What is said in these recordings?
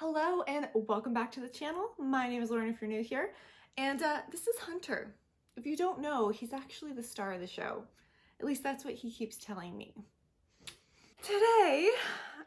Hello and welcome back to the channel. My name is Lauren if you're new here, and this is Hunter. If you don't know, he's actually the star of the show. At least that's what he keeps telling me. Today,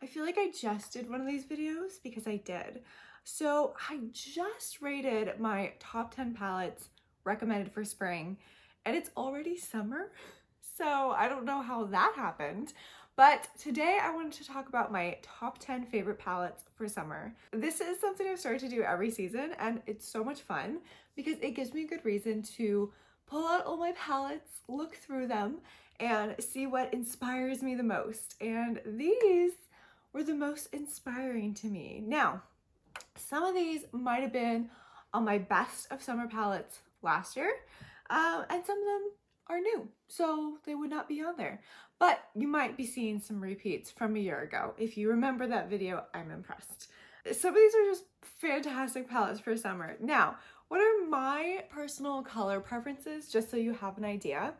I feel like I just did one of these videos because I did. So I just rated my top 10 palettes recommended for spring, and it's already summer. So I don't know how that happened. But today I wanted to talk about my top 10 favorite palettes for summer. This is something I've started to do every season, and it's so much fun because it gives me a good reason to pull out all my palettes, look through them, and see what inspires me the most. And these were the most inspiring to me. Now, some of these might have been on my best of summer palettes last year, and some of them are new, so they would not be on there. But you might be seeing some repeats from a year ago. If you remember that video, I'm impressed. Some of these are just fantastic palettes for summer. Now, what are my personal color preferences, just so you have an idea?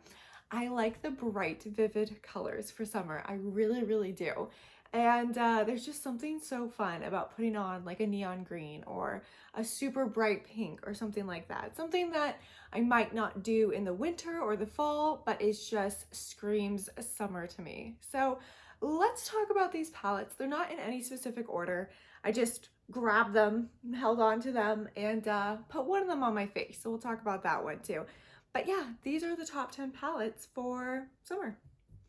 I like the bright, vivid colors for summer. I really, really do. And there's just something so fun about putting on like a neon green or a super bright pink or something like that. Something that I might not do in the winter or the fall, but it just screams summer to me. So let's talk about these palettes. They're not in any specific order. I just grabbed them, held on to them, and put one of them on my face. So we'll talk about that one too. But yeah, these are the top 10 palettes for summer.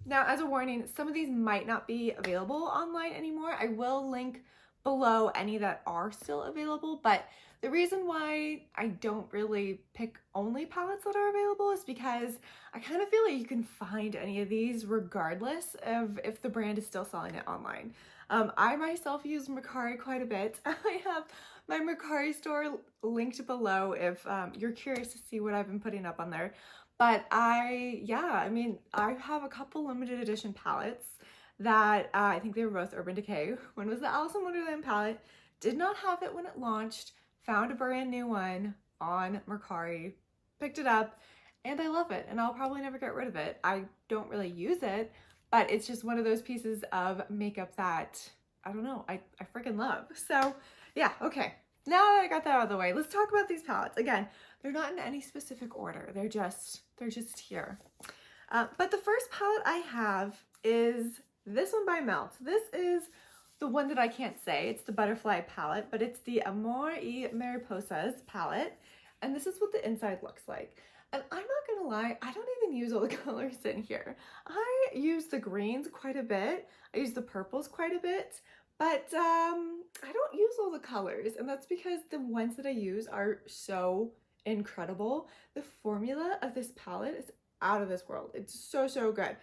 Now, as a warning, some of these might not be available online anymore. I will link below any that are still available, but the reason why I don't really pick only palettes that are available is because I kind of feel like you can find any of these regardless of if the brand is still selling it online. I myself use Mercier quite a bit. I have my Mercier store linked below if you're curious to see what I've been putting up on there. But I have a couple limited edition palettes that I think they were both Urban Decay. One was the Alice in Wonderland palette. Did not have it when it launched. Found a brand new one on Mercari. Picked it up and I love it, and I'll probably never get rid of it. I don't really use it, but it's just one of those pieces of makeup that, I don't know, I freaking love. So yeah, okay. Now that I got that out of the way, let's talk about these palettes. Again, they're not in any specific order. They're just here. But the first palette I have is this one by Melt. This is the one that I can't say. It's the Butterfly palette, but it's the Amore Mariposas palette. And this is what the inside looks like. And I'm not gonna lie, I don't even use all the colors in here. I use the greens quite a bit. I use the purples quite a bit. But I don't use all the colors, and that's because the ones that I use are so incredible. The formula of this palette is out of this world. It's so, so good.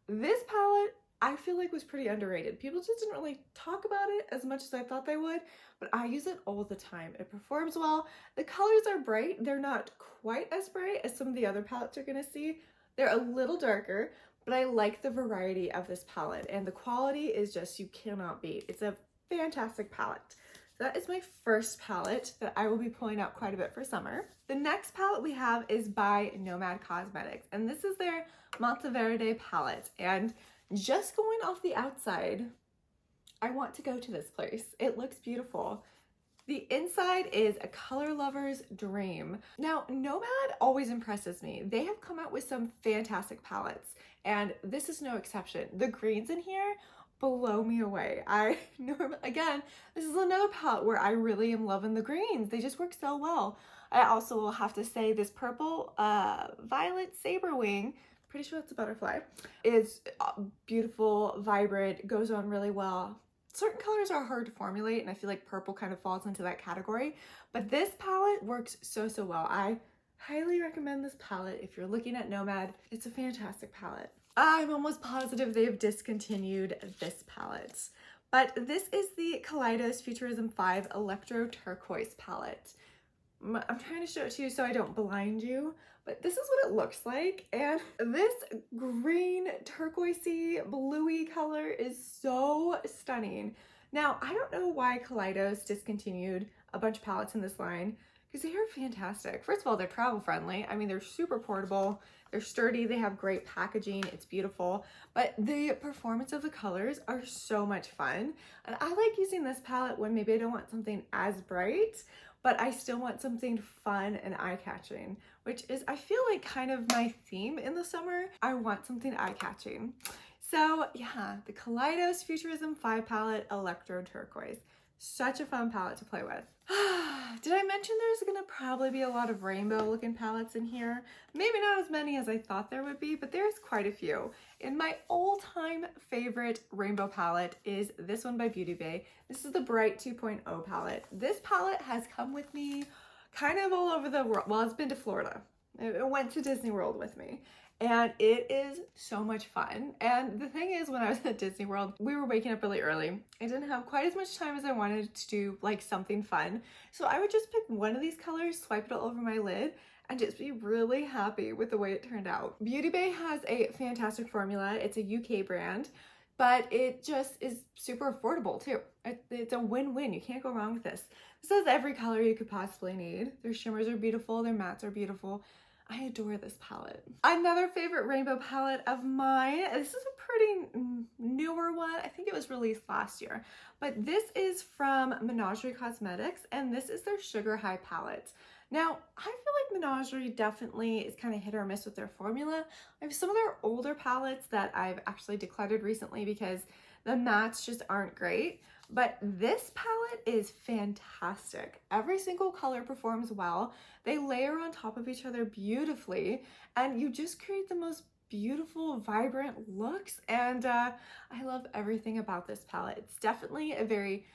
This palette, I feel like, was pretty underrated. People just didn't really talk about it as much as I thought they would, but I use it all the time. It performs well. The colors are bright. They're not quite as bright as some of the other palettes you're gonna see. They're a little darker, but I like the variety of this palette, and the quality is just, you cannot beat. It's a fantastic palette. So that is my first palette that I will be pulling out quite a bit for summer. The next palette we have is by Nomad Cosmetics, and this is their Monteverde palette. And just going off the outside, I want to go to this place. It looks beautiful. The inside is a color lover's dream. Now, Nomad always impresses me. They have come out with some fantastic palettes, and this is no exception. The greens in here blow me away. Again, this is another palette where I really am loving the greens. They just work so well. I also will have to say this purple Violet Saber Wing, pretty sure it's a butterfly, is beautiful, vibrant, goes on really well. Certain colors are hard to formulate, and I feel like purple kind of falls into that category, but this palette works so, so well. I highly recommend this palette if you're looking at Nomad. It's a fantastic palette. I'm almost positive they've discontinued this palette, but this is the Kaleidos Futurism 5 Electro Turquoise palette. I'm trying to show it to you so I don't blind you, but this is what it looks like, and this green turquoisey bluey color is so stunning. Now, I don't know why Kaleidos discontinued a bunch of palettes in this line, because they are fantastic. First of all, they're travel friendly. I mean, they're super portable, they're sturdy, they have great packaging, it's beautiful, but the performance of the colors are so much fun. And I like using this palette when maybe I don't want something as bright, but I still want something fun and eye-catching, which is, I feel like, kind of my theme in the summer. I want something eye-catching. So yeah, the Kaleidos Futurism 5 palette, Electro Turquoise. Such a fun palette to play with. Did I mention there's gonna probably be a lot of rainbow looking palettes in here? Maybe not as many as I thought there would be, but there's quite a few. And my all-time favorite rainbow palette is this one by Beauty Bay. This is the Bright 2.0 palette. This palette has come with me kind of all over the world. Well, it's been to Florida. It went to Disney World with me. And it is so much fun. And the thing is, when I was at Disney World, we were waking up really early. I didn't have quite as much time as I wanted to do like something fun. So I would just pick one of these colors, swipe it all over my lid, and just be really happy with the way it turned out. Beauty Bay has a fantastic formula. It's a UK brand, but it just is super affordable too. It's a win-win. You can't go wrong with this. This has every color you could possibly need. Their shimmers are beautiful. Their mattes are beautiful. I adore this palette. Another favorite rainbow palette of mine, this is a pretty newer one. I think it was released last year, but this is from Menagerie Cosmetics, and this is their Sugar High palette. Now, I feel like Menagerie definitely is kind of hit or miss with their formula. I have some of their older palettes that I've actually decluttered recently because the mattes just aren't great. But this palette is fantastic. Every single color performs well. They layer on top of each other beautifully, and you just create the most beautiful, vibrant looks. And I love everything about this palette. It's definitely a very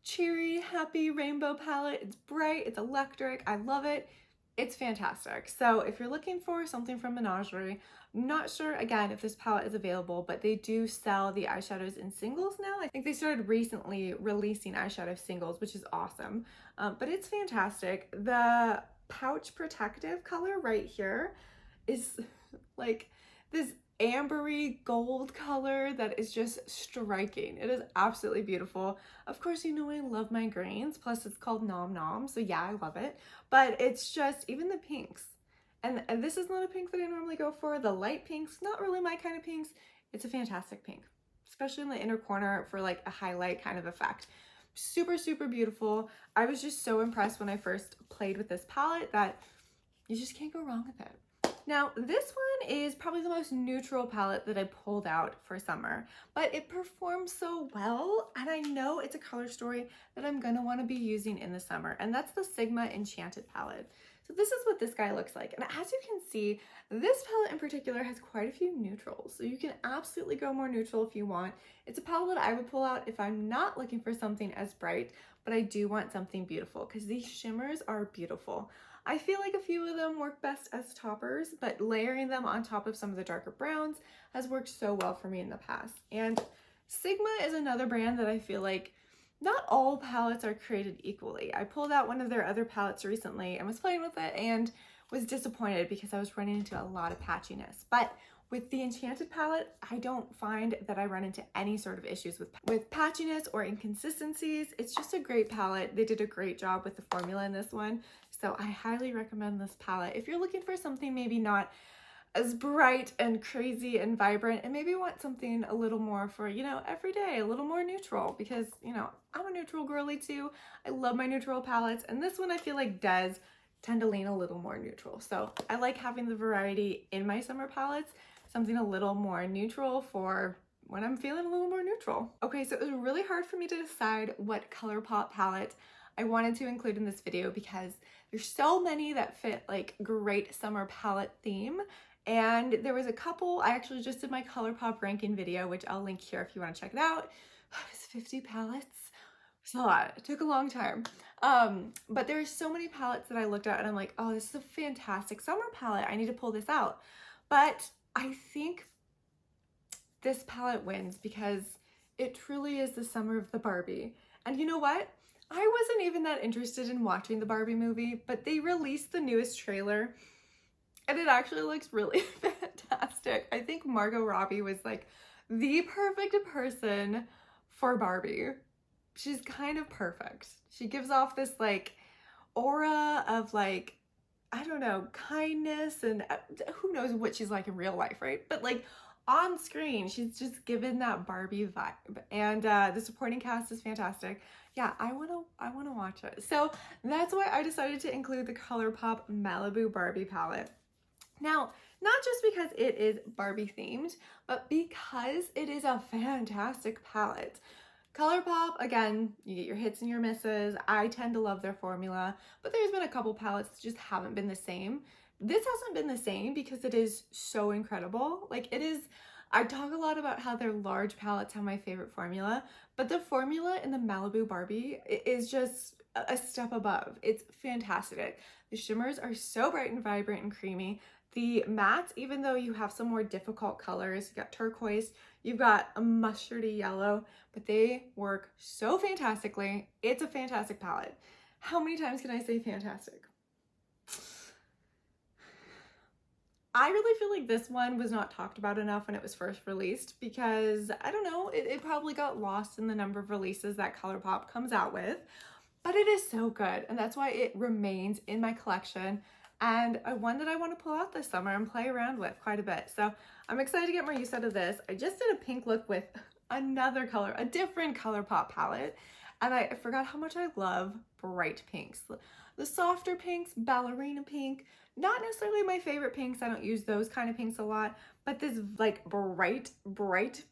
cheery, happy rainbow palette. It's bright, it's electric. I love it. It's fantastic. So if you're looking for something from Menagerie, I'm not sure, again, if this palette is available, but they do sell the eyeshadows in singles now. I think they started recently releasing eyeshadow singles, which is awesome. But it's fantastic. The pouch protective color right here is like this ambery gold color that is just striking. It is absolutely beautiful. Of course, you know I love my greens, plus it's called Nom Nom, so yeah, I love it. But it's just, even the pinks, and this is not a pink that I normally go for. The light pinks, not really my kind of pinks. It's a fantastic pink, especially in the inner corner for like a highlight kind of effect. Super, super beautiful. I was just so impressed when I first played with this palette that you just can't go wrong with it. Now, this one is probably the most neutral palette that I pulled out for summer, but it performs so well, and I know it's a color story that I'm gonna wanna be using in the summer, and that's the Sigma Enchanted palette. So this is what this guy looks like, and as you can see, this palette in particular has quite a few neutrals, so you can absolutely go more neutral if you want. It's a palette that I would pull out if I'm not looking for something as bright, but I do want something beautiful, because these shimmers are beautiful. I feel like a few of them work best as toppers, but layering them on top of some of the darker browns has worked so well for me in the past. And Sigma is another brand that I feel like not all palettes are created equally. I pulled out one of their other palettes recently and was playing with it and was disappointed because I was running into a lot of patchiness. But with the Enchanted palette, I don't find that I run into any sort of issues with patchiness or inconsistencies. It's just a great palette. They did a great job with the formula in this one. So I highly recommend this palette. If you're looking for something maybe not as bright and crazy and vibrant, and maybe want something a little more for, you know, every day, a little more neutral, because, you know, I'm a neutral girly too. I love my neutral palettes, and this one I feel like does tend to lean a little more neutral. So I like having the variety in my summer palettes, something a little more neutral for when I'm feeling a little more neutral. Okay, so it was really hard for me to decide what ColourPop palette I wanted to include in this video because there's so many that fit like great summer palette theme. And there was a couple, I actually just did my ColourPop ranking video, which I'll link here if you want to check it out. It was 50 palettes. It's a lot. It took a long time. But there's so many palettes that I looked at and I'm like, oh, this is a fantastic summer palette. I need to pull this out. But I think this palette wins because it truly is the summer of the Barbie. And you know what? I wasn't even that interested in watching the Barbie movie, but they released the newest trailer and it actually looks really fantastic. I think Margot Robbie was like the perfect person for Barbie. She's kind of perfect. She gives off this like aura of like, I don't know, kindness, and who knows what she's like in real life, right? But like on screen, she's just given that Barbie vibe, and the supporting cast is fantastic. Yeah, I wanna watch it. So that's why I decided to include the ColourPop Malibu Barbie palette. Now, not just because it is Barbie themed, but because it is a fantastic palette. ColourPop, again, you get your hits and your misses. I tend to love their formula, but there's been a couple palettes that just haven't been the same. This hasn't been the same because it is so incredible. Like, it is, I talk a lot about how their large palettes have my favorite formula, but the formula in the Malibu Barbie is just a step above. It's fantastic. The shimmers are so bright and vibrant and creamy. The mattes, even though you have some more difficult colors, you've got turquoise, you've got a mustardy yellow, but they work so fantastically. It's a fantastic palette. How many times can I say fantastic? I really feel like this one was not talked about enough when it was first released because, I don't know, it probably got lost in the number of releases that ColourPop comes out with, but it is so good, and that's why it remains in my collection. And one that I want to pull out this summer and play around with quite a bit. So I'm excited to get more use out of this. I just did a pink look with another color, a different ColourPop palette. And I forgot how much I love bright pinks. The softer pinks, ballerina pink, not necessarily my favorite pinks. I don't use those kind of pinks a lot. But this like bright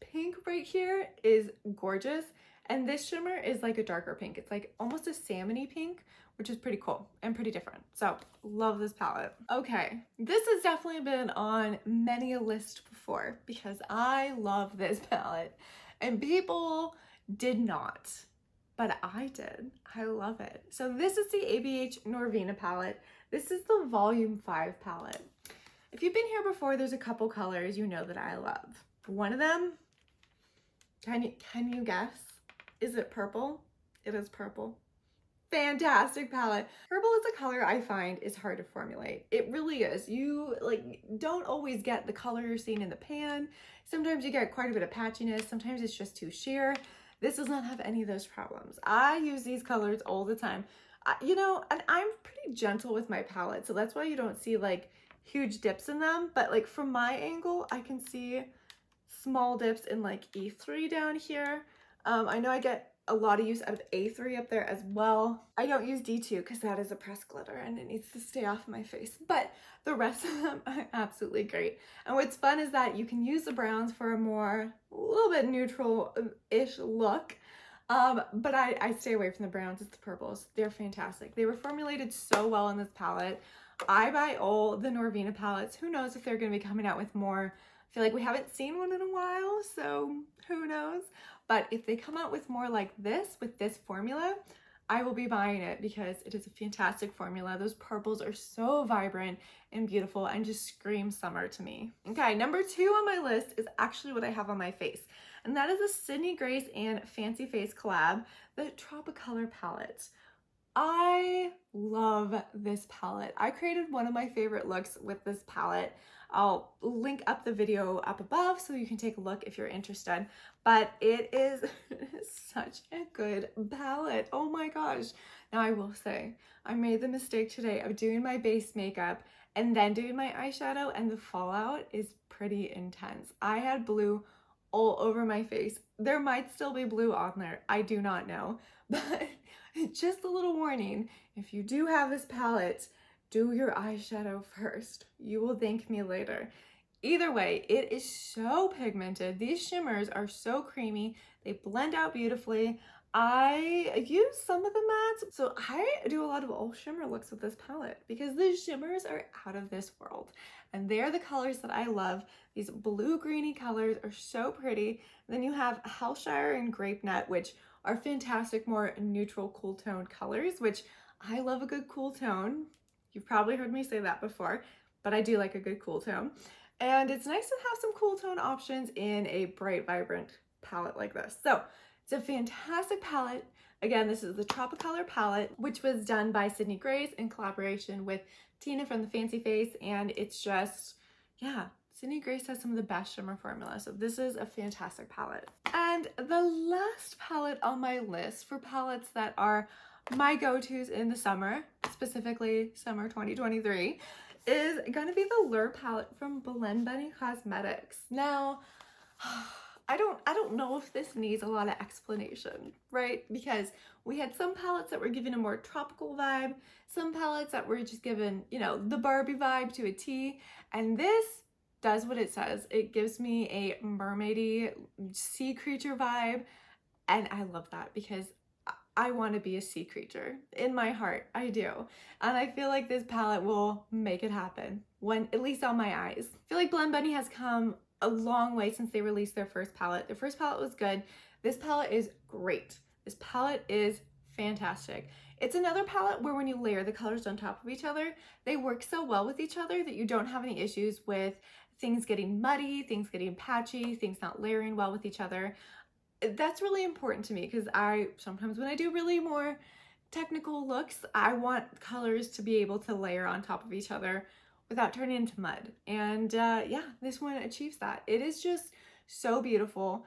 pink right here is gorgeous. And this shimmer is like a darker pink. It's like almost a salmon-y pink, which is pretty cool and pretty different. So love this palette. Okay, this has definitely been on many a list before because I love this palette and people did not, but I did. I love it. So this is the ABH Norvina palette. This is the Volume 5 palette. If you've been here before, there's a couple colors you know that I love. One of them, can you guess? Is it purple? It is purple. Fantastic palette. Purple is a color I find is hard to formulate. It really is. You like don't always get the color you're seeing in the pan. Sometimes you get quite a bit of patchiness. Sometimes it's just too sheer. This does not have any of those problems. I use these colors all the time. You know, and I'm pretty gentle with my palette, so that's why you don't see like huge dips in them. But like from my angle, I can see small dips in like E3 down here. I know I get a lot of use out of A3 up there as well. I don't use D2 because that is a pressed glitter and it needs to stay off my face, but the rest of them are absolutely great. And what's fun is that you can use the browns for a little bit neutral-ish look, but I stay away from the browns. It's the purples. They're fantastic. They were formulated so well in this palette. I buy all the Norvina palettes. Who knows if they're going to be coming out with more. I feel like we haven't seen one in a while, so who knows? But if they come out with more like this, with this formula, I will be buying it because it is a fantastic formula. Those purples are so vibrant and beautiful and just scream summer to me. Okay, number 2 on my list is actually what I have on my face. And that is a Sydney Grace and Fancy Face collab, the Tropicolor palette. I love this palette. I created one of my favorite looks with this palette. I'll link up the video up above so you can take a look if you're interested. But it is such a good palette. Oh my gosh. Now I will say, I made the mistake today of doing my base makeup and then doing my eyeshadow, and the fallout is pretty intense. I had blue all over my face. There might still be blue on there. I do not know. But just a little warning, if you do have this palette, do your eyeshadow first. You will thank me later. Either way, it is so pigmented. These shimmers are so creamy. They blend out beautifully. I use some of the mattes, so I do a lot of all shimmer looks with this palette because the shimmers are out of this world. And they're the colors that I love. These blue-greeny colors are so pretty. And then you have Hellshire and Grape Nut, which are fantastic, more neutral, cool tone colors, which I love a good cool tone. You've probably heard me say that before, but I do like a good cool tone. And it's nice to have some cool tone options in a bright, vibrant palette like this. So it's a fantastic palette. Again, this is the Tropicolor palette, which was done by Sydney Grace in collaboration with Tina from the Fancy Face. And it's just, yeah, Sydney Grace has some of the best shimmer formula. So this is a fantastic palette. And the last palette on my list for palettes that are my go-tos in the summer, specifically summer 2023, is gonna be the Lure palette from Blend Bunny Cosmetics. Now, I don't know if this needs a lot of explanation, right? Because we had some palettes that were given a more tropical vibe, some palettes that were just given, you know, the Barbie vibe to a T, and this does what it says. It gives me a mermaidy sea creature vibe, and I love that because I want to be a sea creature. In my heart, I do. And I feel like this palette will make it happen, when at least on my eyes. I feel like Blend Bunny has come a long way since they released their first palette. Their first palette was good. This palette is great. This palette is fantastic. It's another palette where when you layer the colors on top of each other, they work so well with each other that you don't have any issues with things getting muddy, things getting patchy, things not layering well with each other. That's really important to me because sometimes when I do really more technical looks, I want colors to be able to layer on top of each other without turning into mud. And yeah, this one achieves that. It is just so beautiful.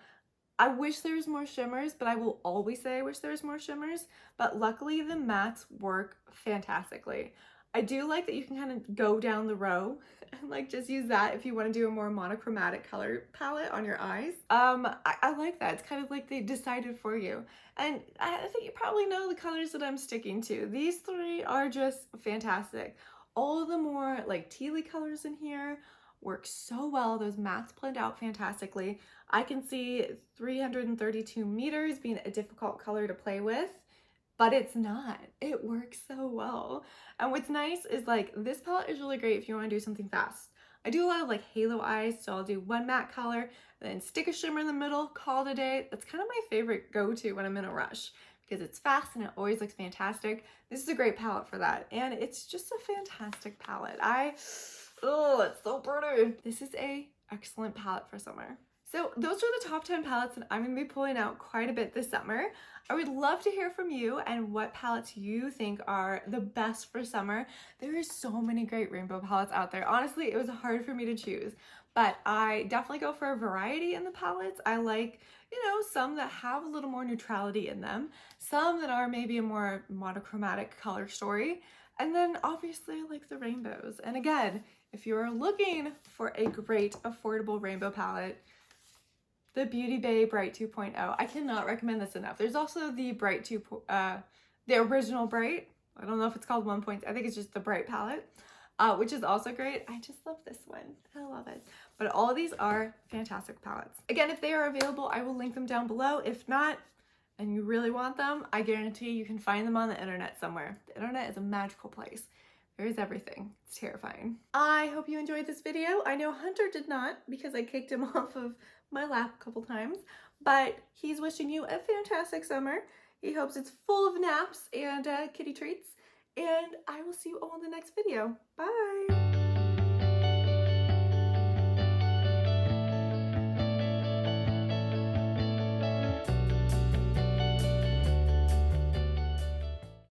I wish there was more shimmers, but I will always say I wish there was more shimmers. But luckily the mattes work fantastically. I do like that you can kind of go down the row and like just use that if you want to do a more monochromatic color palette on your eyes. I like that. It's kind of like they decided for you. And I think you probably know the colors that I'm sticking to. These three are just fantastic. All of the more like tealy colors in here work so well. Those mattes blend out fantastically. I can see 332 meters being a difficult color to play with, but it's not. It works so well. And what's nice is like this palette is really great if you want to do something fast. I do a lot of like halo eyes, so I'll do one matte color, then stick a shimmer in the middle, call it a day. That's kind of my favorite go-to when I'm in a rush, because it's fast and it always looks fantastic. This is a great palette for that. And it's just a fantastic palette. Oh, it's so pretty. This is a excellent palette for summer. So those are the top 10 palettes that I'm going to be pulling out quite a bit this summer. I would love to hear from you and what palettes you think are the best for summer. There are so many great rainbow palettes out there. Honestly, it was hard for me to choose, but I definitely go for a variety in the palettes. I like, you know, some that have a little more neutrality in them, some that are maybe a more monochromatic color story, and then obviously I like the rainbows. And again, if you're looking for a great affordable rainbow palette, the Beauty Bay Bright 2.0. I cannot recommend this enough. There's also the Bright the original Bright. I don't know if it's called 1.0. I think it's just the Bright palette, which is also great. I just love this one. I love it. But all of these are fantastic palettes. Again, if they are available, I will link them down below. If not, and you really want them, I guarantee you can find them on the internet somewhere. The internet is a magical place. There is everything. It's terrifying. I hope you enjoyed this video. I know Hunter did not because I kicked him off of my lap a couple times, but he's wishing you a fantastic summer. He hopes it's full of naps and kitty treats, and I will see you all in the next video. Bye!